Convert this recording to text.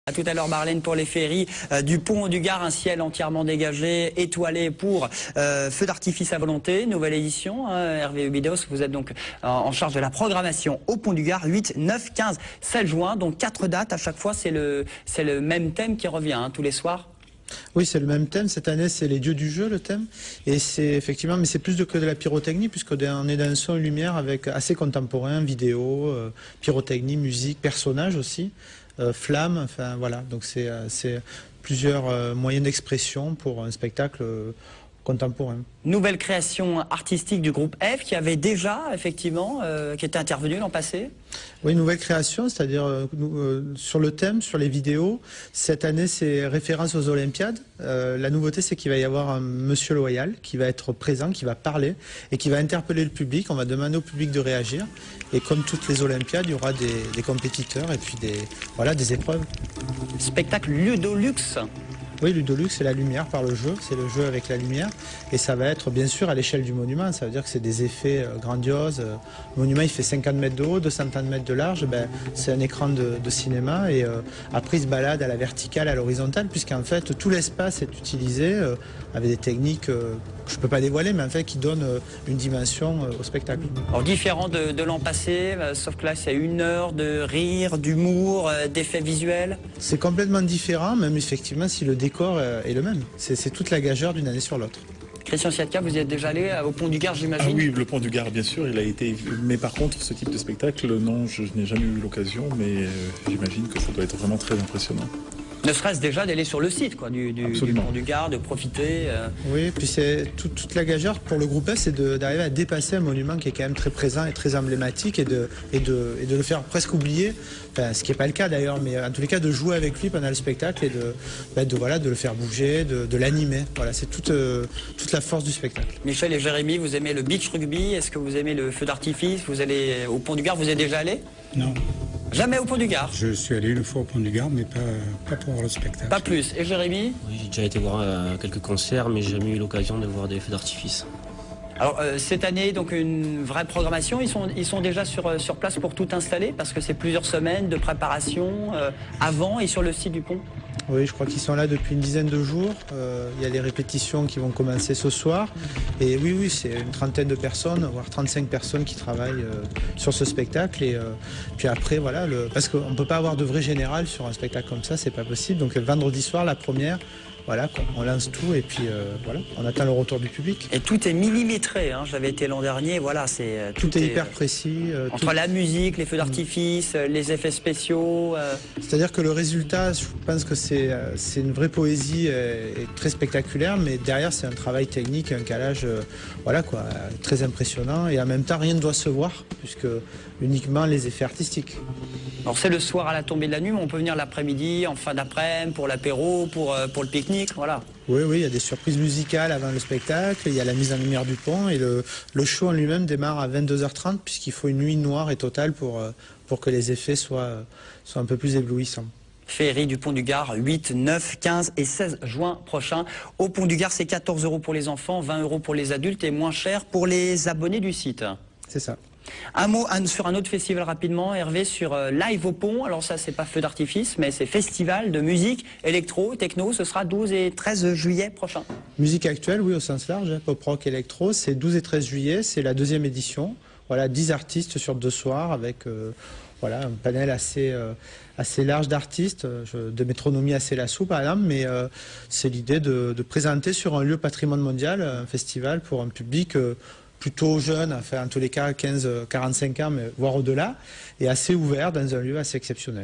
À tout à l'heure, Marlène, pour les ferries du pont du Gard, un ciel entièrement dégagé, étoilé pour feu d'artifice à volonté. Nouvelle édition, Hervé Ubidos, vous êtes donc en charge de la programmation au pont du Gard, 8, 9, 15, 16 juin, donc 4 dates à chaque fois, c'est le même thème qui revient tous les soirs. Oui, c'est le même thème. Cette année, c'est les dieux du jeu, le thème. Et c'est effectivement, mais c'est plus que de la pyrotechnie, puisqu'on est dans un son et lumière avec assez contemporain, vidéo, pyrotechnie, musique, personnages aussi, flammes, enfin voilà. Donc c'est plusieurs moyens d'expression pour un spectacle contemporain. Nouvelle création artistique du groupe F qui avait déjà, effectivement, qui était intervenu l'an passé. Oui, nouvelle création, c'est-à-dire sur le thème, sur les vidéos. Cette année, c'est référence aux Olympiades. La nouveauté, c'est qu'il va y avoir un monsieur loyal qui va être présent, qui va parler et qui va interpeller le public. On va demander au public de réagir. Et comme toutes les Olympiades, il y aura des compétiteurs et puis des épreuves. Spectacle Ludolux. Oui, Ludolux, c'est la lumière par le jeu, c'est le jeu avec la lumière. Et ça va être bien sûr à l'échelle du monument, ça veut dire que c'est des effets grandioses. Le monument, il fait 50 mètres de haut, 230 mètres de large, c'est un écran de cinéma. Et après, il se balade à la verticale, à l'horizontale, puisqu'en fait, tout l'espace est utilisé avec des techniques que je ne peux pas dévoiler, mais en fait, qui donnent une dimension au spectacle. Alors, différent de l'an passé, sauf que là, c'est 1 heure de rire, d'humour, d'effets visuels. C'est complètement différent, même effectivement, si le décor est le même. C'est toute la gageure d'une année sur l'autre. Christian Siatka, vous y êtes déjà allé au pont du Gard, j'imagine? Ah oui, le pont du Gard, bien sûr, il a été... Mais par contre, ce type de spectacle, non, je n'ai jamais eu l'occasion, mais j'imagine que ça doit être vraiment très impressionnant. Ne serait-ce déjà d'aller sur le site du pont du Gard, de profiter. Oui, puis c'est toute la gageure pour le groupe S, c'est d'arriver à dépasser un monument qui est quand même très présent et très emblématique et de le faire presque oublier, enfin, ce qui n'est pas le cas d'ailleurs, mais en tous les cas de jouer avec lui pendant le spectacle et de le faire bouger, de l'animer. Voilà, c'est toute la force du spectacle. Michel et Jérémy, vous aimez le beach rugby? Est-ce que vous aimez le feu d'artifice? Vous allez au pont du Gard, vous êtes déjà allé? Non. Jamais au pont du Gard? Je suis allé une fois au pont du Gard, mais pas pour voir le spectacle. Pas plus. Et Jérémy? Oui, j'ai déjà été voir quelques concerts, mais j'ai jamais eu l'occasion de voir des feux d'artifice. Alors cette année, donc une vraie programmation, ils sont déjà sur place pour tout installer, parce que c'est plusieurs semaines de préparation avant et sur le site du pont. Oui, je crois qu'ils sont là depuis une dizaine de jours. Il y a les répétitions qui vont commencer ce soir. Et oui, c'est une trentaine de personnes, voire 35 personnes qui travaillent sur ce spectacle. Et puis après, voilà, parce qu'on ne peut pas avoir de vrai général sur un spectacle comme ça, c'est pas possible. Donc vendredi soir, la première, voilà, on lance tout et puis voilà, on attend le retour du public. Et tout est millimétré, j'avais été l'an dernier, voilà, tout est hyper précis. Entre la musique, les feux d'artifice, les effets spéciaux. C'est-à-dire que le résultat, je pense que c'est une vraie poésie et très spectaculaire, mais derrière c'est un travail technique, un calage, voilà quoi, très impressionnant et en même temps rien ne doit se voir puisque uniquement les effets artistiques. Alors c'est le soir à la tombée de la nuit, mais on peut venir l'après-midi, en fin d'après-midi, pour l'apéro, pour le pique-nique, voilà. Oui, il y a des surprises musicales avant le spectacle, il y a la mise en lumière du pont et le show en lui-même démarre à 22h30 puisqu'il faut une nuit noire et totale pour que les effets soient un peu plus éblouissants. Féerie du pont du Gard, 8, 9, 15 et 16 juin prochain. Au pont du Gard, c'est 14 € pour les enfants, 20 € pour les adultes et moins cher pour les abonnés du site. C'est ça. Un mot sur un autre festival rapidement, Hervé, sur Live au pont. Alors ça, c'est pas feu d'artifice, mais c'est festival de musique électro, techno. Ce sera 12 et 13 juillet prochain. Musique actuelle, oui, au sens large, pop rock, électro. C'est 12 et 13 juillet, c'est la 2e édition. Voilà, 10 artistes sur 2 soirs avec voilà, un panel assez large d'artistes, de métronomie assez lassou par exemple, mais c'est l'idée de présenter sur un lieu patrimoine mondial un festival pour un public plutôt jeune, enfin en tous les cas 15-45 ans, mais voire au-delà, et assez ouvert dans un lieu assez exceptionnel.